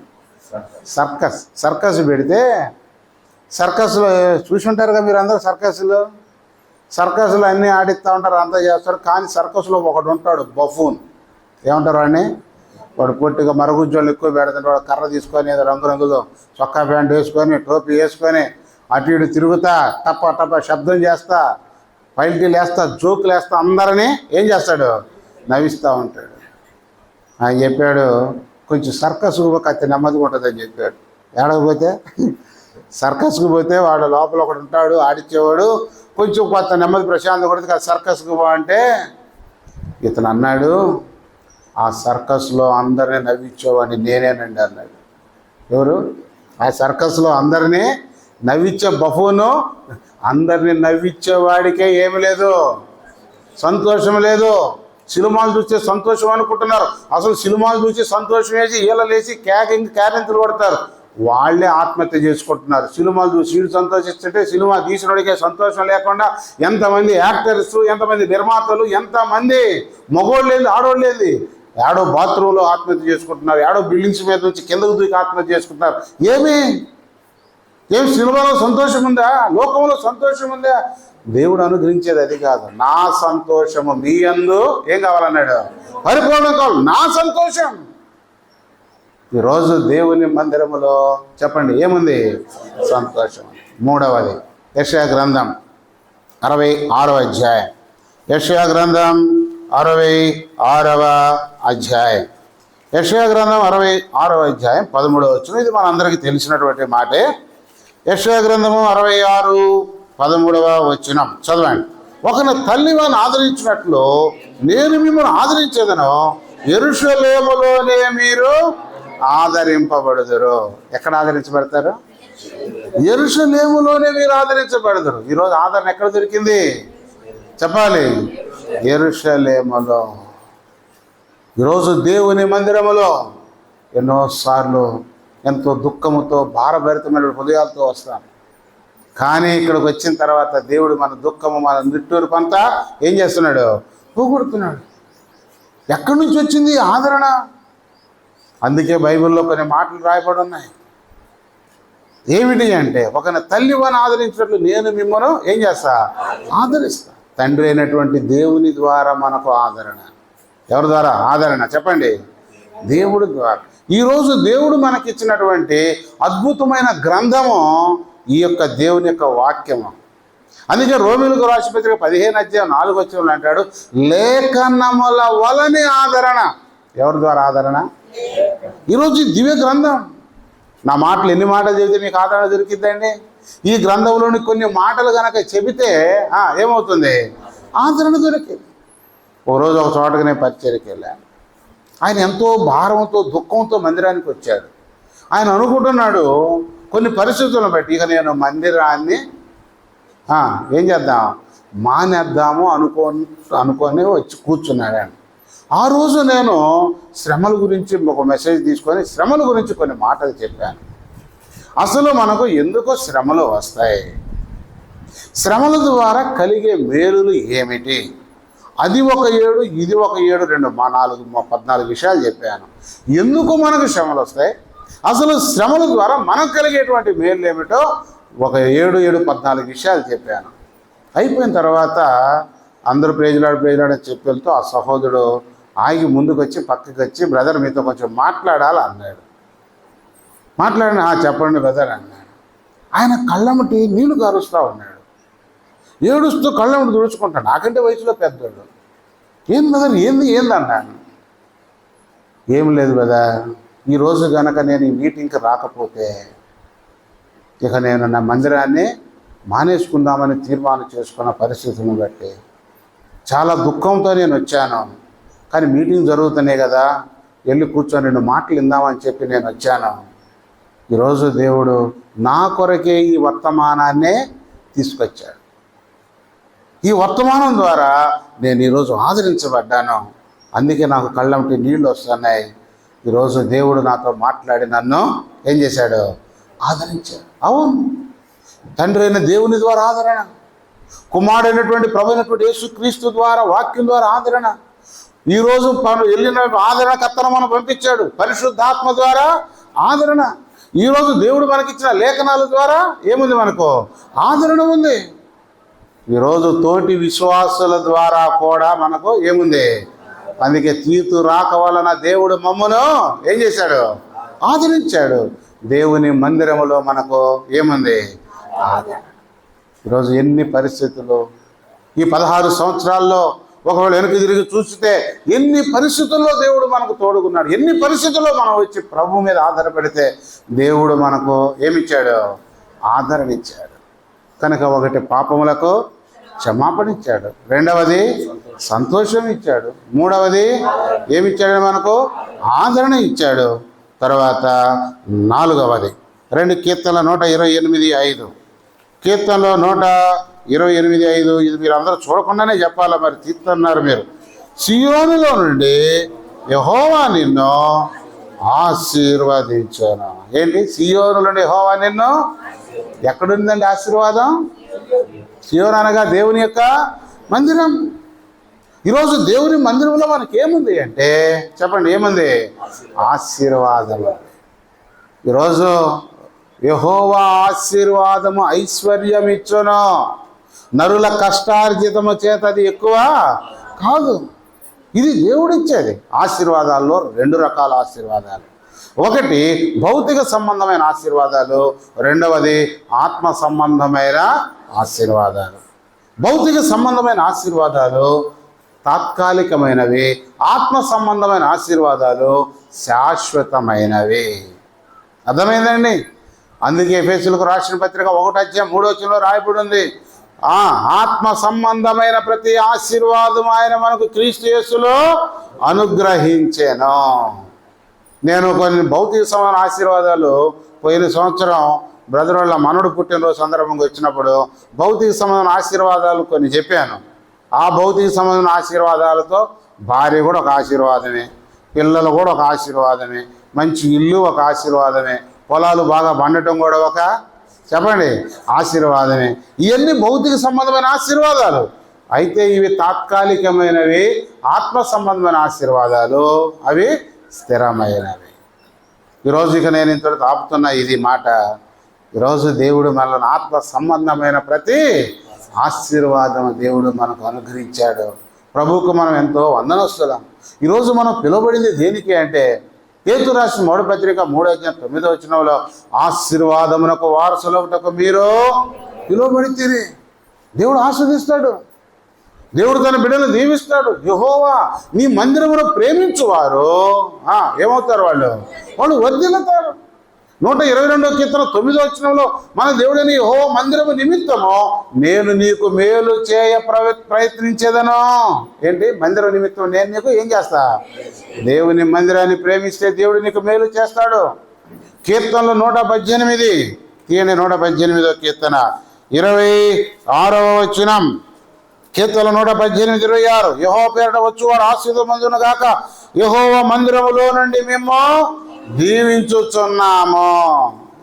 సర్కస్ పెడితే సర్కస్లో చూసి ఉంటారు కదా మీరు అందరూ. సర్కస్లో అన్నీ ఆడిస్తూ ఉంటారు, అంతా చేస్తారు. కానీ సర్కస్లో ఒకడు ఉంటాడు బఫూన్. ఏమంటారు వాడిని? వాడు పొట్టిగా మరుగుజ్జోళ్ళు ఎక్కువ పెడుతుంటే వాడు కర్ర తీసుకొని ఏదో రంగురంగులు చొక్కా ప్యాంట్ వేసుకొని టోపీ వేసుకొని అటు ఇటు తిరుగుతా టప్ప శబ్దం చేస్తా పైల్టీలు వేస్తా జోకులు వేస్తా అందరినీ ఏం చేస్తాడు? నవ్విస్తూ ఉంటాడు. ఆయన చెప్పాడు, కొంచెం సర్కస్కు కత్తి నెమ్మదిగా ఉంటుందని చెప్పాడు. ఏడకపోతే సర్కస్కు పోతే వాడు లోపల ఒకడు ఉంటాడు ఆడిచ్చేవాడు, కొంచెం కొత్త నెమ్మది ప్రశాంతం కొడుతుంది కదా సర్కస్కు పో అంటే. ఇతను అన్నాడు, ఆ సర్కస్లో అందరినీ నవ్వించేవాడిని నేనేనండి అన్నాడు. ఎవరు? ఆ సర్కస్లో అందరినీ నవ్వించే బఫూను. అందరినీ నవ్వించేవాడికే ఏమి లేదు, సంతోషం లేదు. సినిమాలు చూస్తే సంతోషం అనుకుంటున్నారు. అసలు సినిమాలు చూసి సంతోషం వేసి ఈలలేసి క్యారెంతులు కొడతారు. వాళ్ళే ఆత్మహత్య చేసుకుంటున్నారు. సినిమాలు చూసి వీడు సంతోషిస్తుంటే సినిమా తీసినోడికే సంతోషం లేకుండా ఎంతమంది యాక్టర్స్, ఎంతమంది నిర్మాతలు, ఎంతమంది మగోళ్ళు లేదు ఆడోళ్ళు లేదు, ఏడో బాత్రూంలో ఆత్మహత్య చేసుకుంటున్నారు, ఏడో బిల్డింగ్స్ మీద నుంచి కిందకు దూకి ఆత్మహత్య చేసుకుంటున్నారు. ఏమి సినిమాలో సంతోషం ఉందా? లోకంలో సంతోషం ఉందా? దేవుడు అనుగ్రహించేది అది కాదు. నా సంతోషము మీ యందు ఏం కావాలన్నాడు? పరిపూర్ణం కావాలి. నా సంతోషం. ఈరోజు దేవుని మందిరములో చెప్పండి ఏముంది? సంతోషం. మూడవది యెషయా గ్రంథం 66వ అధ్యాయం. యెషయా గ్రంథం 66వ అధ్యాయం. యెషయా గ్రంథం 66వ అధ్యాయం 13వ వచనం. ఇది మనందరికీ తెలిసినటువంటి మాటే. యెషయా గ్రంథము 66:13 వచనం చదవండి. ఒకని తల్లి వారిని ఆదరించినట్లు నేను మిమ్మల్ని ఆదరించేదను, యెరూషలేములోనే మీరు ఆదరింపబడుదురు. ఎక్కడ ఆదరించబడతారు? యెరూషలేములోనే మీరు ఆదరించబడుదురు. ఈరోజు ఆదరణ ఎక్కడ దొరికింది చెప్పాలి? యెరూషలేములో. ఈరోజు దేవుని మందిరములో ఎన్నోసార్లు ఎంతో దుఃఖముతో భారభరితమైన హృదయాలతో వస్తాం. కానీ ఇక్కడికి వచ్చిన తర్వాత దేవుడు మన దుఃఖము మన నిట్టూర్పు అంతా ఏం చేస్తున్నాడు? పోగొడుతున్నాడు. ఎక్కడి నుంచి వచ్చింది ఆదరణ? అందుకే బైబిల్లో కొన్ని మాటలు రాయబడి ఉన్నాయి. ఏమిటి అంటే, ఒకని తల్లి వారిని ఆదరించినట్లు నేను మిమ్మల్ని ఏం చేస్తా? ఆదరిస్తా. తండ్రి అయినటువంటి దేవుని ద్వారా మనకు ఆదరణ. ఎవరి ద్వారా ఆదరణ చెప్పండి? దేవుడి ద్వారా. ఈరోజు దేవుడు మనకిచ్చినటువంటి అద్భుతమైన గ్రంథము ఈ యొక్క దేవుని యొక్క వాక్యము. అందుకే రోమీయులకు రాసిన పత్రిక 15:4 అంటాడు, లేఖనముల వలనే ఆదరణ. ఎవరి ద్వారా ఆదరణ? ఈరోజు దివ్య గ్రంథం. నా మాటలు ఎన్ని మాటలు చెబితే మీకు ఆదరణ దొరికిద్దండి? ఈ గ్రంథంలోని కొన్ని మాటలు కనుక చెబితే ఏమవుతుంది? ఆదరణ దొరికింది. ఓ రోజు ఒక చోటకి నేను పరిచర్యకి వెళ్ళాను. ఆయన ఎంతో భారంతో దుఃఖంతో మందిరానికి వచ్చాడు. ఆయన అనుకుంటున్నాడు కొన్ని పరిస్థితులను బట్టి ఇక నేను మందిరాన్ని ఏం చేద్దాం మానేద్దాము అనుకొని వచ్చి కూర్చున్నాడు ఆయన. ఆ రోజు నేను శ్రమల గురించి ఒక మెసేజ్ తీసుకొని శ్రమల గురించి కొన్ని మాటలు చెప్పాను. అసలు మనకు ఎందుకో శ్రమలు వస్తాయి, శ్రమల ద్వారా కలిగే మేలులు ఏమిటి, అది ఒక ఏడు ఇది ఒక ఏడు 14 విషయాలు చెప్పాను. ఎందుకు మనకు శ్రమలు వస్తాయి, అసలు శ్రమల ద్వారా మనకు కలిగేటువంటి మేలు ఏమిటో ఒక 14 విషయాలు చెప్పాను. అయిపోయిన తర్వాత అందరూ ప్రేజలాడని చెప్పి వెళ్తూ ఆ సహోదరుడు ఆగి ముందుకు వచ్చి పక్కకి వచ్చి, బ్రదర్ మీతో కొంచెం మాట్లాడాలి అన్నాడు. మాట్లాడిన చెప్పండి బ్రదర్ అన్నాడు. ఆయన కళ్ళమ్మటి నీళ్లు కారుస్తూ ఉన్నాడు, ఏడుస్తూ కళ్ళమ్మటి తుడుచుకుంటాడు. నాకంటే వయసులో పెద్దోడు. ఏం బ్రదర్ ఏంది అన్నాను. ఏం లేదు బ్రదర్, ఈరోజు కనుక నేను ఈ మీటింగ్కి రాకపోతే ఇక నేను నా మందిరాన్ని మానేసుకుందామని తీర్మానం చేసుకున్న పరిస్థితులను బట్టి చాలా దుఃఖంతో నేను వచ్చాను. కానీ మీటింగ్ జరుగుతున్నాయి కదా, వెళ్ళి కూర్చొని 2 మాటలు విందామని చెప్పి నేను వచ్చాను. ఈరోజు దేవుడు నా కొరకే ఈ వర్తమానాన్నే తీసుకొచ్చాడు. ఈ వర్తమానం ద్వారా నేను ఈరోజు ఆదరించబడ్డాను. అందుకే నాకు కళ్ళంటి నీళ్ళు వస్తున్నాయి. ఈరోజు దేవుడు నాతో మాట్లాడి నన్ను ఏం చేశాడు? ఆదరించాడు. అవును, తండ్రి అయిన దేవుని ద్వారా ఆదరణ, కుమారుడైనటువంటి ప్రభు అయినటువంటి యేసుక్రీస్తు ద్వారా, వాక్యం ద్వారా ఆదరణ. ఈరోజు వెళ్ళిన ఆదరణకర్తను మనం పంపించాడు. పరిశుద్ధాత్మ ద్వారా ఆదరణ. ఈరోజు దేవుడు మనకిచ్చిన లేఖనాల ద్వారా ఏముంది? మనకు ఆదరణ ఉంది. ఈరోజు తోటి విశ్వాసుల ద్వారా కూడా మనకు ఏముంది? అందుకే తీతు రాక వలన దేవుడు మమ్మను ఏం చేశాడు? ఆదరించాడు. దేవుని మందిరములో మనకు ఏముంది? ఆదరణ. ఈరోజు ఎన్ని పరిస్థితులు, ఈ 16 సంవత్సరాల్లో ఒకవేళ వెనక్కి తిరిగి చూస్తే ఎన్ని పరిస్థితుల్లో దేవుడు మనకు తోడుకున్నాడు. ఎన్ని పరిస్థితుల్లో మనం వచ్చి ప్రభు మీద ఆధారపడితే దేవుడు మనకు ఏమిచ్చాడు? ఆదరణ ఇచ్చాడు. కనుక ఒకటి పాపములకు క్షమాపణ ఇచ్చాడు, రెండవది సంతోషం ఇచ్చాడు, మూడవది ఏమిచ్చాడు? మనకు ఆదరణ ఇచ్చాడు. తర్వాత 4వది 2 కీర్తనల 128:5. కీర్తనలో 128:5. ఇది మీరు అందరూ చూడకుండానే చెప్పాలా, మరి తీస్తున్నారు మీరు. సియోనులో నుండి యెహోవా నిన్ను ఆశీర్వదించాను. ఏంటి? సియోను నుండి యెహోవా నిన్ను. ఎక్కడుందండి ఆశీర్వాదం? సియోను అనగా దేవుని యొక్క మందిరం. ఈరోజు దేవుని మందిరంలో మనకి ఏముంది అంటే చెప్పండి, ఏముంది? ఆశీర్వాదం. ఈరోజు యెహోవా ఆశీర్వాదము ఐశ్వర్యం ఇచ్చును, నరుల కష్టార్జితము చేత అది ఎక్కువ కాదు. ఇది దేవుడిచ్చేది. ఆశీర్వాదాల్లో 2 రకాల ఆశీర్వాదాలు. ఒకటి భౌతిక సంబంధమైన ఆశీర్వాదాలు, రెండవది ఆత్మ సంబంధమైన ఆశీర్వాదాలు. భౌతిక సంబంధమైన ఆశీర్వాదాలు తాత్కాలికమైనవి, ఆత్మ సంబంధమైన ఆశీర్వాదాలు శాశ్వతమైనవి. అర్థమైందండి? అందుకే ఎఫెసీయులకు రాసిన పత్రిక 1:3 రాయబడి ఉంది, ఆత్మ సంబంధమైన ప్రతి ఆశీర్వాదం ఆయన మనకు క్రీస్తు యేసులో అనుగ్రహించెను. నేను కొన్ని భౌతిక సంబంధమైన ఆశీర్వాదాలు పోయిన సంవత్సరం బ్రదర్ వాళ్ళ మనవడు పుట్టినరోజు సందర్భంగా వచ్చినప్పుడు భౌతిక సంబంధమైన ఆశీర్వాదాలు కొన్ని చెప్పాను. ఆ భౌతిక సంబంధమైన ఆశీర్వాదాలతో భార్య కూడా ఒక ఆశీర్వాదమే, పిల్లలు కూడా ఒక ఆశీర్వాదమే, మంచి ఇల్లు ఒక ఆశీర్వాదమే, పొలాలు బాగా పండటం కూడా ఒక చెప్పండి ఆశీర్వాదమే. ఇవన్నీ భౌతిక సంబంధమైన ఆశీర్వాదాలు. అయితే ఇవి తాత్కాలికమైనవి. ఆత్మ సంబంధమైన ఆశీర్వాదాలు అవి స్థిరమైనవి. ఈరోజు ఇక నేను ఇంతటితో ఆపుతున్నా ఇది మాట. ఈరోజు దేవుడు మనల్ని ఆత్మ సంబంధమైన ప్రతి ఆశీర్వాదం దేవుడు మనకు అనుగ్రహించాడు. ప్రభువుకు మనం ఎంతో వందనస్తులం. ఈరోజు మనం పిలువబడింది దేనికి అంటే పేతురు రాసిన 3వ పత్రిక 3:9 ఆశీర్వాదమునకు వారసులవుటకు మీరు పిలువబడితేనే. దేవుడు ఆస్వాదిస్తాడు, దేవుడు తన బిడ్డలను దీవిస్తాడు. యెహోవా నీ మందిరమును ప్రేమించువారు ఏమవుతారు? వాళ్ళు వర్ధిల్లుతారు. 122వ కీర్తన 9వ మన దేవుడని యెహోవా మందిరము నిమిత్తము నేను నీకు మేలు చేయ ప్రయత్నించేదను. ఏంటి? మందిరం నిమిత్తం నేను నీకు ఏం చేస్తా? దేవుని మందిరాన్ని ప్రేమిస్తే దేవుడు నీకు మేలు చేస్తాడు. కీర్తనలు 118 తీయని 118వ కీర్తన 26వ కీర్తనలు 118:26 యెహోవా పేరట వచ్చువారు ఆశీర్వదించును గాక, యెహోవా మందిరములో నుండి మేము దీవించుచున్నాము.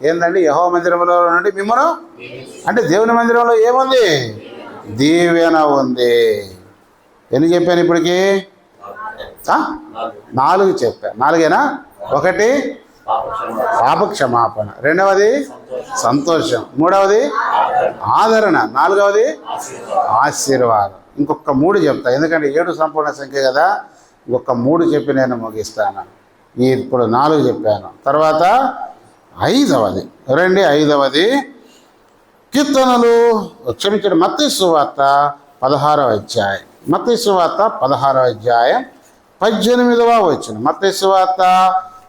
ఏంటండి? యెహోవా మందిరంలో నుండి మిమ్మను అంటే దేవుని మందిరంలో ఏముంది? దీవెన ఉంది. ఎన్ని చెప్పాను ఇప్పటికి? 4 చెప్పాను. 4ఏనా? 1 పాప క్షమాపణ, రెండవది సంతోషం, మూడవది ఆదరణ, 4వది ఆశీర్వాదం. ఇంకొక 3 చెప్తా, ఎందుకంటే 7 సంపూర్ణ సంఖ్య కదా. ఇంకొక 3 చెప్పి నేను ముగిస్తాను. ఇప్పుడు 4 చెప్పాను. తర్వాత ఐదవది రండి, ఐదవది కీర్తనలు క్షమించండి, మత్తయి సువార్త 16వ అధ్యాయం. మత్తయి సువార్త 16వ అధ్యాయం 18వ వచనం. మత్తయి సువార్త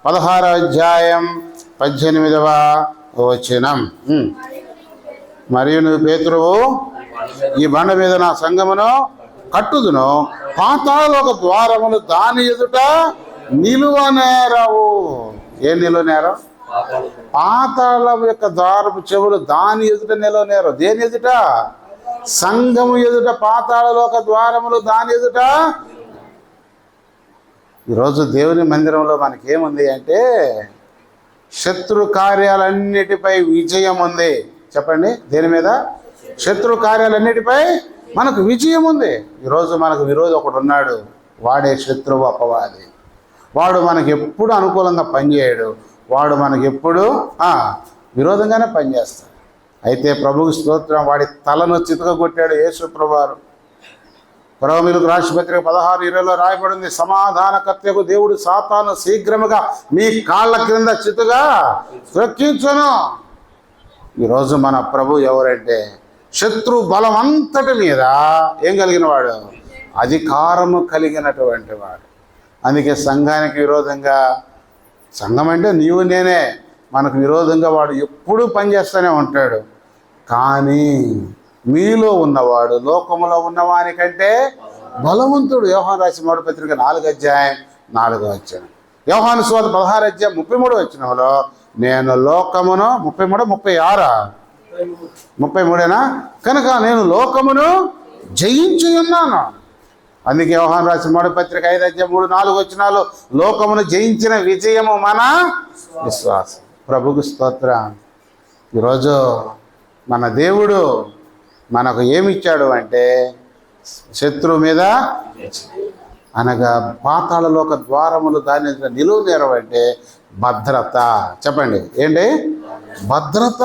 16వ అధ్యాయం 18వ వచనం. మరియు నువ్వు పేతురువు, ఈ బండ మీద నా సంగమును కట్టుదును, పాతాళలోక ద్వారములు దాని ఎదుట నిలువనేరవు. ఏం నిలువనేరవు? పాతాళం యొక్క ద్వారపు చెవులు దాని ఎదుట నిలవనేరు. దేని ఎదుట? సంఘము ఎదుట. పాతాళలోక ద్వారములు దాని ఎదుట. ఈరోజు దేవుని మందిరంలో మనకేముంది అంటే శత్రు కార్యాలన్నిటిపై విజయం ఉంది. చెప్పండి, దేని మీద? శత్రు కార్యాలన్నిటిపై మనకు విజయం ఉంది. ఈరోజు మనకు విరోధి ఒకడు ఉన్నాడు, వాడే శత్రువు, అపవాది. వాడు మనకి ఎప్పుడు అనుకూలంగా పనిచేయడు, వాడు మనకి ఎప్పుడు విరోధంగానే పనిచేస్తాడు. అయితే ప్రభువుకి స్తోత్రం, వాడి తలను చితకగొట్టాడు యేసు ప్రభువారు. రోమీయులకు రాసిన పత్రిక 16:20 రాయబడింది, సమాధానకర్తకు దేవుడు సాతాను శీఘ్రముగా మీ కాళ్ళ క్రింద చితుగా రక్షించును. ఈరోజు మన ప్రభు ఎవరంటే శత్రు బలం అంతటి మీద ఏం కలిగిన వాడు? అధికారము కలిగినటువంటి వాడు. అందుకే సంఘానికి విరోధంగా, సంఘం అంటే నీవు నేనే, మనకు విరోధంగా వాడు ఎప్పుడూ పనిచేస్తూనే ఉంటాడు. కానీ మీలో ఉన్నవాడు లోకములో ఉన్నవానికంటే బలవంతుడు. యోహాను రాసిన మొదటి పత్రిక 4వ అధ్యాయం 4వ వచనం. యోహాను సువార్త 16వ అధ్యాయం 33వ వచనంలో నేను లోకమును 33 కనుక నేను లోకమును జయించి ఉన్నాను. అందుకే యోహాను రాసిన మొదటి పత్రిక 5వ అధ్యాయం 3-4 వచనాలు లోకమును జయించిన విజయము మన విశ్వాసం. ప్రభుకు స్తోత్రం. ఈరోజు మన దేవుడు మనకు ఏమిచ్చాడు అంటే శత్రువు మీద అనగా పాతాళలోక ద్వారములు దాని నిలువ నేరవంటే భద్రత. చెప్పండి, ఏంటి? భద్రత.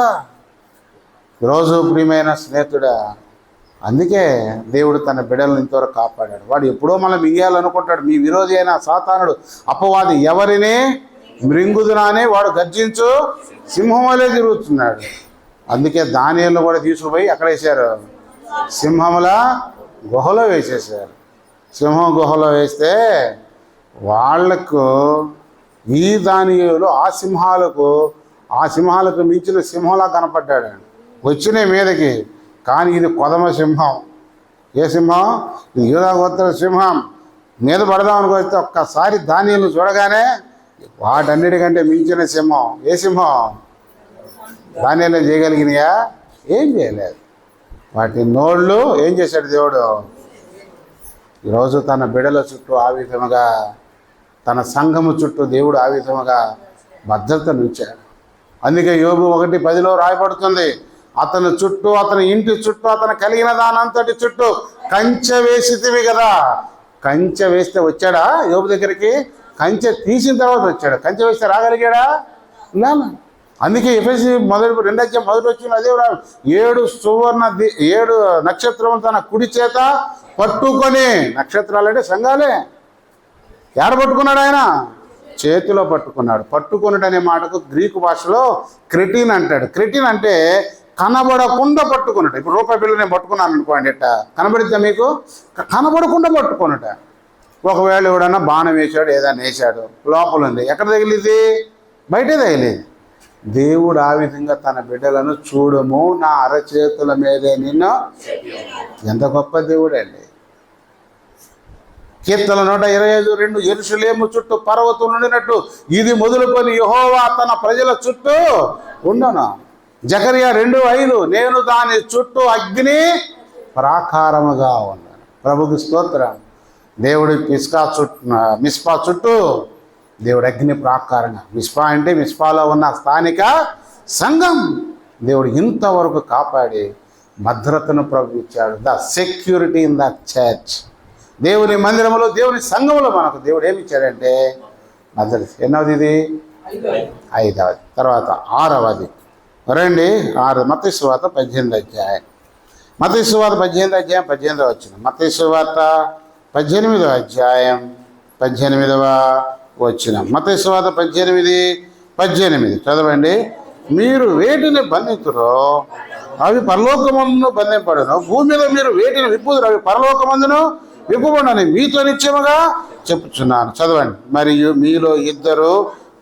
ఈరోజు ప్రియమైన స్నేహితుడా, అందుకే దేవుడు తన బిడ్డలను ఇంతవరకు కాపాడాడు. వాడు ఎప్పుడో మనం మింగేయాలనుకుంటాడు. మీ విరోధి అయిన సాతానుడు అపవాది ఎవరిని మృంగుదునానే వాడు గర్జించు సింహం వలె తిరుగుతున్నాడు. అందుకే దానియేలును కూడా తీసుకుపోయి ఎక్కడ వేశారు? సింహముల గుహలో వేసేసారు. సింహం గుహలో వేస్తే వాళ్లకు ఈ దానియేలు ఆ సింహాలకు మించిన సింహంలా కనపడ్డాడు. వచ్చినాయి మీదకి, కానీ ఇది కొదమ సింహం. ఏ సింహం? ఇది యూదా గోత్ర సింహం. మీద పడదామని వస్తే ఒక్కసారి దానియేలును చూడగానే వాటన్నిటికంటే మించిన సింహం. ఏ సింహం? దానియేలు చేయగలిగినాయా? ఏం చేయలేదు. వాటి నోళ్ళు ఏం చేశాడు దేవుడు? ఈరోజు తన బిడల చుట్టూ ఆ విధముగా, తన సంఘము చుట్టూ దేవుడు ఆ విధముగా భద్రతను ఇచ్చాడు. అందుకే యోబు 1:10 రాయబడుతుంది, అతని చుట్టూ, అతని ఇంటి చుట్టూ, అతను కలిగిన దానంతటి చుట్టూ కంచె వేసితివి కదా. కంచె వేస్తే వచ్చాడా యోబు దగ్గరికి? కంచె తీసిన తర్వాత వచ్చాడు. కంచె వేస్తే రాగలిగాడా? నా. అందుకే ఎఫెసీ 2వ అధ్యాయం 1వ వచనం అదే 7 నక్షత్రం తన కుడి చేత పట్టుకొని, నక్షత్రాలంటే సంఘాలే, ఏడ పట్టుకున్నాడు ఆయన? చేతిలో పట్టుకున్నాడు. పట్టుకున్నాడు అనే మాటకు గ్రీకు భాషలో క్రెటిన్ అంటాడు. క్రెటిన్ అంటే కనబడకుండా పట్టుకున్నట. ఇప్పుడు రూపాయి బిల్లు నేను పట్టుకున్నాను అనుకోండి, ఇట్ట కనబడిద్దా మీకు? కనబడకుండా పట్టుకున్నట. ఒకవేళ ఎవడన్నా బాణం వేసాడు, ఏదైనా వేసాడు, లోపల ఉంది, ఎక్కడ తగిలింది? బయటే తగిలింది. దేవుడు ఆ విధంగా తన బిడ్డలను చూడము నా అరచేతుల మీదే నిన్ను. ఎంత గొప్ప దేవుడు అండి. కీర్తన 125:2 యెరూషలేము చుట్టూ పర్వతం నుండినట్టు ఇది మొదలుకొని యెహోవా తన ప్రజల చుట్టూ ఉండను. జకరియా 2:5 నేను దాని చుట్టూ అగ్ని ప్రాకారముగా ఉన్నాను. ప్రభుకి స్తోత్రం. దేవుడి మిస్పా చుట్టూ దేవుడు అగ్ని ప్రాకారంగా. మిస్పా అంటే మిస్పాలో ఉన్న స్థానిక సంఘం దేవుడు ఇంతవరకు కాపాడి భద్రతను ప్రభు ఇచ్చాడు. The security in the church. దేవుని మందిరంలో, దేవుని సంఘంలో మనకు దేవుడు ఏమి ఇచ్చాడంటే భద్రత. ఎన్నవది ఇది? 5వది. తర్వాత 6వది రండి. 6 మత్తయి సువార్త 18వ అధ్యాయం. మత్తయి సువార్త 18వ అధ్యాయం 18వ వచనం. మత్తయి సువార్త 18వ అధ్యాయం 18వ వచనం. మత్తయి సువార్త 18:18 18 చదవండి. మీరు వేటిని బంధితురో అవి పరలోకమందును బంధింపడును, భూమి మీద మీరు వేటిని విప్పుదురు అవి పరలోకమందును విప్పుబడని మీతో నిశ్చయముగా చెప్పుచున్నాను. చదవండి. మరియు మీలో ఇద్దరు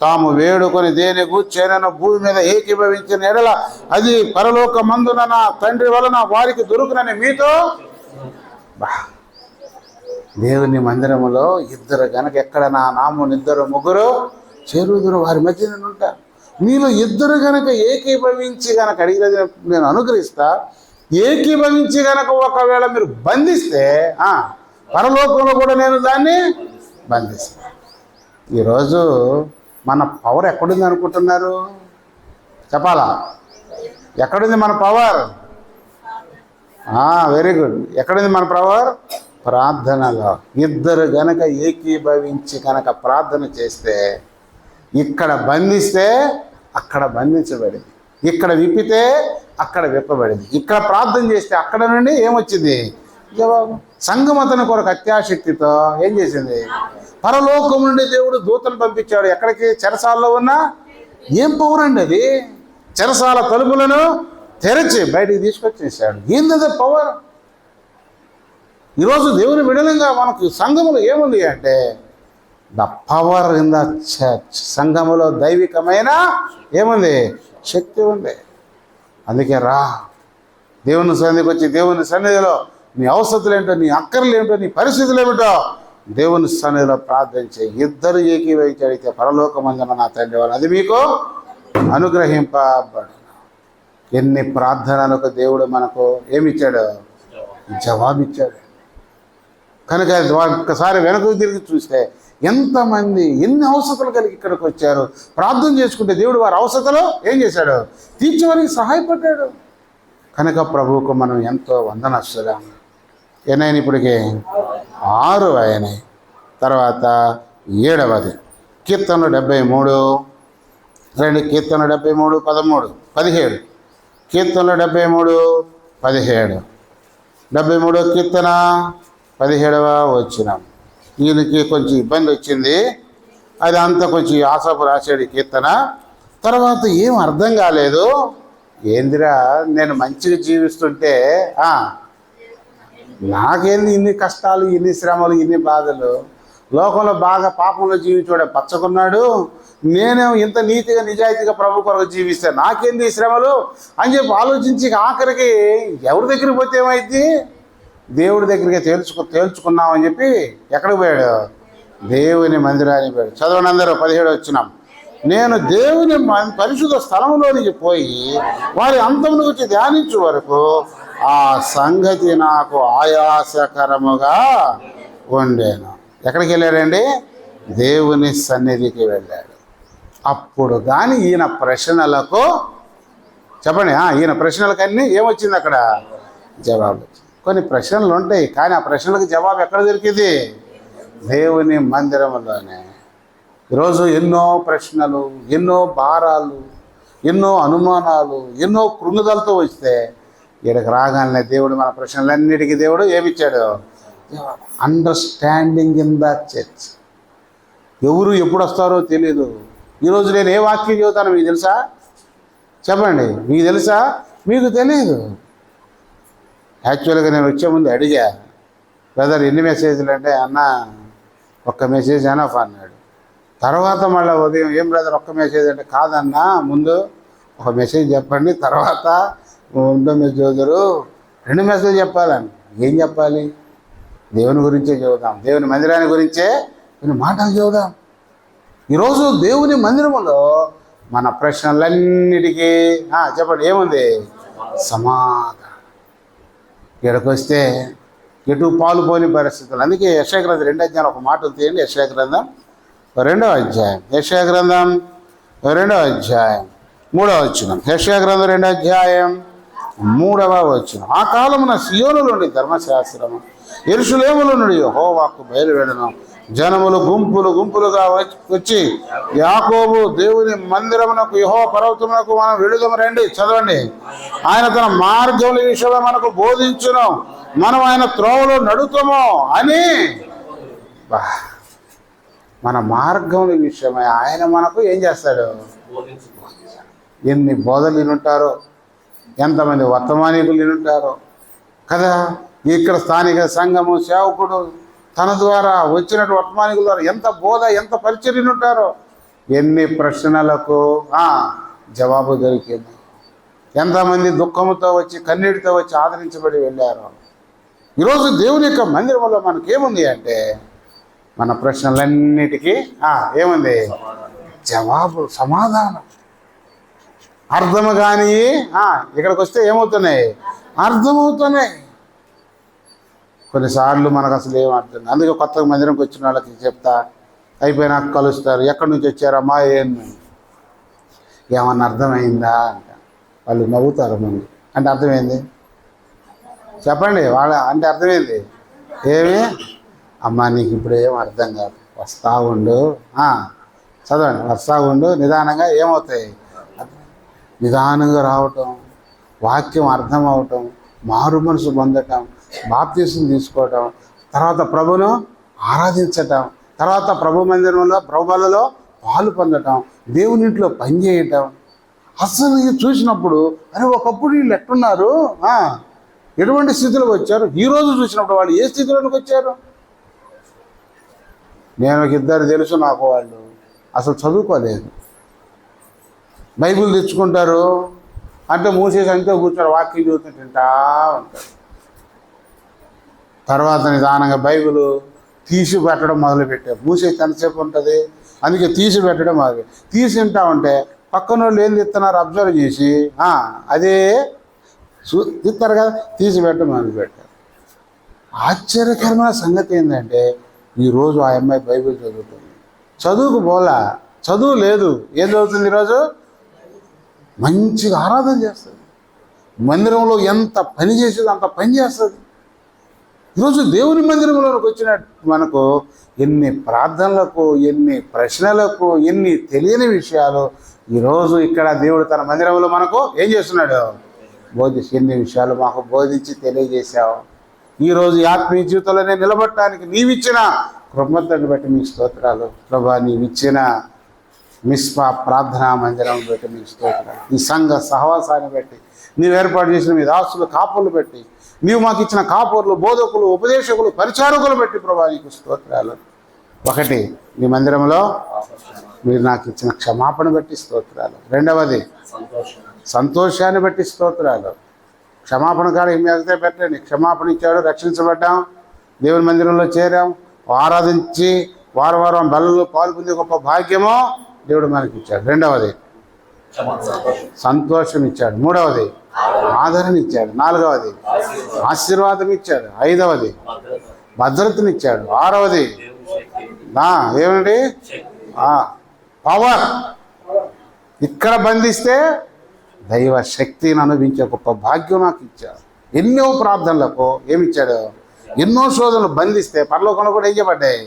తాము వేడుకొని దేని గూర్చైనను భూమి మీద ఏకీభవించిన ఎడల అది పరలోకమందున నా తండ్రి వలన వారికి దొరుకునని మీతో. దేవుని మందిరములో ఇద్దరు గనక ఎక్కడ నా నామం ఇద్దరు ముగ్గురు చేరుదురు వారి మధ్య నేను ఉంటాను. మీలో ఇద్దరు గనక ఏకీభవించి గనక అడిగినది నేను అనుగ్రహిస్తా. ఏకీభవించి గనక ఒకవేళ మీరు బంధిస్తే పరలోకంలో కూడా నేను దాన్ని బంధిస్తా. ఈరోజు మన పవర్ ఎక్కడుంది అనుకుంటున్నారు? చెప్పాలా? ఎక్కడుంది మన పవర్? Very good. ఎక్కడుంది మన పవర్? ప్రార్థనలో. ఇద్దరు గనక ఏకీభవించి కనుక ప్రార్థన చేస్తే ఇక్కడ బంధిస్తే అక్కడ బంధించబడింది, ఇక్కడ విప్పితే అక్కడ విప్పబడింది, ఇక్కడ ప్రార్థన చేస్తే అక్కడ నుండి ఏమొచ్చింది? జవాబు. సంఘం అతని కొరకు అత్యాశక్తితో ఏం చేసింది? పరలోకం నుండి దేవుడు దూతను పంపించాడు. ఎక్కడికి? చెరసాలలో ఉన్న. ఏం పవర్ అండి అది? చెరసాల తలుపులను తెరచి బయటికి తీసుకొచ్చేసాడు. ఏంది పవర్? ఈరోజు దేవుని బిడలంగా మనకు సంఘములో ఏముంది అంటే the power in the church. సంఘములో దైవికమైన ఏముంది? శక్తి ఉంది. అందుకే రా దేవుని సన్నిధికి వచ్చి దేవుని సన్నిధిలో నీ అవసరతలు ఏంటో, నీ అక్కర్లు ఏంటో, నీ పరిస్థితులు ఏమిటో దేవుని సన్నిధిలో ప్రార్థించే. ఇద్దరు ఏకీభవించి అడిగితే పరలోకమందున నా తండ్రి వాళ్ళు అది మీకు అనుగ్రహింపబడు. ఎన్ని ప్రార్థనలకు దేవుడు మనకు ఏమిచ్చాడు? జవాబిచ్చాడు. కనుక ఒక్కసారి వెనక్కి తిరిగి చూస్తే ఎంతమంది ఎన్ని అవసరతలు కలిగి ఇక్కడికి వచ్చారు. ప్రార్థన చేసుకుంటే దేవుడు వారి అవసరతలు ఏం చేశాడు? తీర్చేవారికి సహాయపడ్డాడు. కనుక ప్రభువుకు మనం ఎంతో వందనస్తులం. ఎన్నైనా ఇప్పటికే 6 అయినాయి. తర్వాత 7వది కీర్తనలు 73 కీర్తనలు 73 13 17 కీర్తనలు 73 17 73 కీర్తన 17వ వచనం. ఈయనకి కొంచెం ఇబ్బంది వచ్చింది. అది అంతా కొంచెం ఆశాపు రాశాడు కీర్తన. తర్వాత ఏం అర్థం కాలేదు. ఏందిరా నేను మంచిగా జీవిస్తుంటే నాకేంది ఇన్ని కష్టాలు, ఇన్ని శ్రమలు, ఇన్ని బాధలు? లోకంలో బాగా పాపంలో జీవించాడు పచ్చకున్నాడు, నేనేమో ఇంత నీతిగా నిజాయితీగా ప్రభు కొరకు జీవిస్తే నాకేంది ఈ శ్రమలు అని చెప్పి ఆలోచించి ఆఖరికి ఎవరి దగ్గరికి పోతే ఏమైంది? దేవుడి దగ్గరికి తేల్చుకున్నామని చెప్పి ఎక్కడికి పోయాడు? దేవుని మందిరానికి పోయాడు. చదవండి అందరూ. 17 వచ్చినాం. నేను దేవుని పరిశుద్ధ స్థలంలోనికి పోయి వారి అంతమును గురించి ధ్యానించే వరకు ఆ సంగతి నాకు ఆయాసకరముగా ఉండేను. ఎక్కడికి వెళ్ళాడండి? దేవుని సన్నిధికి వెళ్ళాడు. అప్పుడు కానీ ఈయన ప్రశ్నలకు చెప్పండి, ఈయన ప్రశ్నలకన్నీ ఏమొచ్చింది? అక్కడ జవాబు. కొన్ని ప్రశ్నలు ఉంటాయి కానీ ఆ ప్రశ్నలకు జవాబు ఎక్కడ దొరికింది? దేవుని మందిరంలోనే. ఈరోజు ఎన్నో ప్రశ్నలు, ఎన్నో భారాలు, ఎన్నో అనుమానాలు, ఎన్నో కృంగుదలతో వస్తే ఇక్కడికి రాగానే దేవుడు మన ప్రశ్నలన్నిటికీ దేవుడు ఏమిచ్చాడు? Understanding in the church. ఎవరు ఎప్పుడు వస్తారో తెలియదు. ఈరోజు నేను ఏ వాక్యం చెబుతానో మీకు తెలుసా? చెప్పండి, మీకు తెలుసా? మీకు తెలియదు. యాక్చువల్గా నేను వచ్చే ముందు అడిగా, బ్రదర్ ఎన్ని మెసేజ్లు అంటే, అన్న ఒక్క మెసేజ్ ఎనఫ్ అన్నాడు. తర్వాత మళ్ళీ ఉదయం ఏం బ్రదర్ ఒక్క మెసేజ్ అంటే, కాదన్నా ముందు ఒక మెసేజ్ చెప్పండి, తర్వాత 2 మెసేజ్ 2 మెసేజ్ చెప్పాలని. ఏం చెప్పాలి? దేవుని గురించే చెబుదాం, దేవుని మందిరాన్ని గురించే కొన్ని మాటలు చెబుదాం. ఈరోజు దేవుని మందిరంలో మన ప్రశ్నలన్నిటికీ చెప్పండి ఏముంది? సమాధానం. ఇక్కడికి వస్తే ఎటు పాలు పోని పరిస్థితులు. అందుకే యెషయా గ్రంథం 2వ అధ్యాయం ఒక మాట తీయండి. యెషయా గ్రంథం 2వ అధ్యాయం, యెషయా గ్రంథం 2వ అధ్యాయం 3వ వచనం. యెషయా గ్రంథం 2వ అధ్యాయం 3వ వచనం. ఆ కాలమున సియోను నుండి ధర్మశాస్త్రము, యెరూషలేములో నుండి యెహోవాకు బయలువెడను. జనములు గుంపులు గుంపులుగా వచ్చి యాకోబు దేవుని మందిరమునకు, యెహోవా పర్వతమునకు మనం వెళుదాము రండి. చదవండి. ఆయన తన మార్గముల విషయంలో మనకు బోధించును, మనం ఆయన త్రోవలో నడుతాము అని. మన మార్గముల విషయమై ఆయన మనకు ఏం చేస్తాడు? ఎన్ని బోధలు వినుంటారో, ఎంతమంది వర్తమానికులు వినుంటారో కదా. ఇక్కడ స్థానిక సంఘము సేవకుడు తన ద్వారా వచ్చినట్టు వర్తమానికుల ద్వారా ఎంత బోధ, ఎంత పరిచర్య ఉంటారో, ఎన్ని ప్రశ్నలకు జవాబు దొరికింది. ఎంతమంది దుఃఖముతో వచ్చి కన్నీటితో వచ్చి ఆదరించబడి వెళ్ళారు. ఈరోజు దేవుని యొక్క మందిరంలో మనకేముంది అంటే మన ప్రశ్నలన్నిటికీ ఏముంది? జవాబు, సమాధానం. అర్థము కానీ ఇక్కడికి వస్తే ఏమవుతున్నాయి? అర్థమవుతున్నాయి. కొన్నిసార్లు మనకు అసలు ఏం అర్థం. అందుకే కొత్తగా మందిరంకి వచ్చిన వాళ్ళకి చెప్తా, అయిపోయినాక కలుస్తారు. ఎక్కడి నుంచి వచ్చారమ్మా? ఏమన్నా అర్థమైందా అంట. వాళ్ళు నవ్వుతారు. ముందు అంటే అర్థమైంది చెప్పండి. వాళ్ళ అంటే అర్థమైంది ఏమి? అమ్మా నీకు ఇప్పుడు ఏం అర్థం కాదు, వస్తా ఉండు, చదవండి, వస్తా ఉండు. నిదానంగా ఏమవుతాయి? నిదానంగా రావటం, వాక్యం అర్థం అవటం, మారు మనసు పొందటం, బాప్తీసం తీసుకోవటం, తర్వాత ప్రభును ఆరాధించటం, తర్వాత ప్రభు మందిరంలో ప్రభువులలో పాలు పొందటం, దేవుని ఇంట్లో పనిచేయటం. అసలు ఇది చూసినప్పుడు అరే ఒకప్పుడు వీళ్ళు ఎట్టున్నారు, ఎటువంటి స్థితిలోకి వచ్చారు, ఈరోజు చూసినప్పుడు వాళ్ళు ఏ స్థితిలోకి వచ్చారు. నేను ఒక ఇద్దరు తెలుసు నాకు, వాళ్ళు అసలు చదువుకోలేదు, బైబిల్ తెచ్చుకుంటారు అంటే మూసేసి అంతే కూర్చొని వాక్యం చదువుతూ తింటా ఉంటారు. తర్వాత నిదానంగా బైబిల్ తీసి పెట్టడం మొదలుపెట్టారు. మూసేసి ఎంతసేపు ఉంటుంది, అందుకే తీసి పెట్టడం మొదలు. తీసి తింటా ఉంటే పక్కన వాళ్ళు ఏం తిస్తున్నారు అబ్జర్వ్ చేసి అదే తిస్తారు కదా, తీసి పెట్టడం మొదలుపెట్టారు. ఆశ్చర్యకరమైన సంగతి ఏంటంటే ఈరోజు ఆ అమ్మాయి బైబిల్ చదువుతుంది. చదువుకు పోలా, చదువు లేదు, ఏం చదువుతుంది ఈరోజు? మంచిగా ఆరాధన చేస్తుంది. మందిరంలో ఎంత పని చేసేది అంత పని చేస్తుంది. ఈరోజు దేవుని మందిరంలోకి వచ్చిన మనకు ఎన్ని ప్రార్థనలకు, ఎన్ని ప్రశ్నలకు, ఎన్ని తెలియని విషయాలు ఈరోజు ఇక్కడ దేవుడు తన మందిరంలో మనకు ఏం చేస్తున్నాడు? బోధించి ఎన్ని విషయాలు మాకు బోధించి తెలియజేశావు. ఈరోజు ఆత్మీయ జీవితంలోనే నిలబడటానికి నీవిచ్చిన కృపణతను బట్టి మీకు స్తోత్రాలు ప్రభా. నీవిచ్చిన మిస్పా ప్రార్థనా మందిరం బట్టి మీకు స్తోత్రాలు. ఈ సంఘ సహవాసాన్ని బట్టి, నీవు ఏర్పాటు చేసిన మీ దాసులు కాపులు బట్టి, నీవు మాకు ఇచ్చిన కాపురులు, బోధకులు, ఉపదేశకులు, పరిచారకులు బట్టి ప్రభా నీకు స్తోత్రాలు. ఒకటి, నీ మందిరంలో మీరు నాకు ఇచ్చిన క్షమాపణ బట్టి స్తోత్రాలు. రెండవది సంతోషాన్ని బట్టి స్తోత్రాలు. క్షమాపణ కాడ ఏమి పెట్టండి, క్షమాపణ ఇచ్చాడు, రక్షించబడ్డాం, దేవుని మందిరంలో చేరాం, ఆరాధించి వారం వారం బలలో పాల్పొందే గొప్ప భాగ్యమో దేవుడు మనకి ఇచ్చాడు. రెండవది సంతోషం ఇచ్చాడు. మూడవది ఆదరణ ఇచ్చాడు. నాలుగవది ఆశీర్వాదం ఇచ్చాడు. ఐదవది భద్రతనిచ్చాడు. ఆరవది ఏమండి పవర్. ఇక్కడ బంధిస్తే దైవ శక్తిని అనుభవించే గొప్ప భాగ్యం నాకు ఇచ్చాడు. ఎన్నో ప్రార్థనలకు ఏమిచ్చాడు? ఎన్నో శోధనలు బంధిస్తే పరలోకంలో కూడా ఏం చేయబడ్డాయి?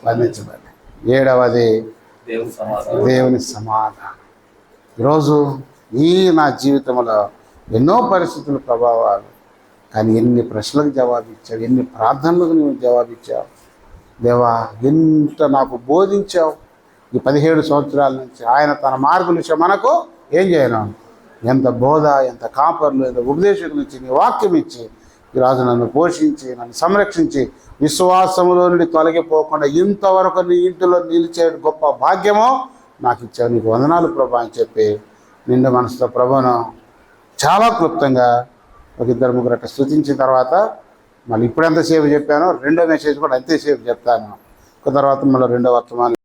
బంధించబడ్డాయి. ఏడవది దేవుని సమాధానం. ఈరోజు ఈ నా జీవితంలో ఎన్నో పరిస్థితుల ప్రభావాలు, కానీ ఎన్ని ప్రశ్నలకు జవాబిచ్చావు, ఎన్ని ప్రార్థనలకు నువ్వు జవాబిచ్చావు దేవా. ఎంత నాకు బోధించావు ఈ 17 సంవత్సరాల నుంచి. ఆయన తన మార్గం మనకు ఏం చేయను, ఎంత బోధ, ఎంత కాపర్లు, ఎంత ఉపదేశకుల నుంచి నీ వాక్యం ఇచ్చి ఈరోజు నన్ను పోషించి, నన్ను సంరక్షించి, విశ్వాసములో నుండి తొలగిపోకుండా ఇంతవరకు నీ ఇంటిలో నిలిచే గొప్ప భాగ్యమో నాకు ఇచ్చావు. నీకు వందనాలు ప్రభా అని చెప్పి నిండు మనసుతో ప్రభును చాలా క్లుప్తంగా ఒక ఇద్దరు ముగ్గురు అట్లా స్తుతించిన తర్వాత మళ్ళీ ఇప్పుడు ఎంతసేపు చెప్పానో రెండో మెసేజ్ కూడా అంతేసేపు చెప్తాను. తర్వాత మళ్ళీ రెండో వర్తమానం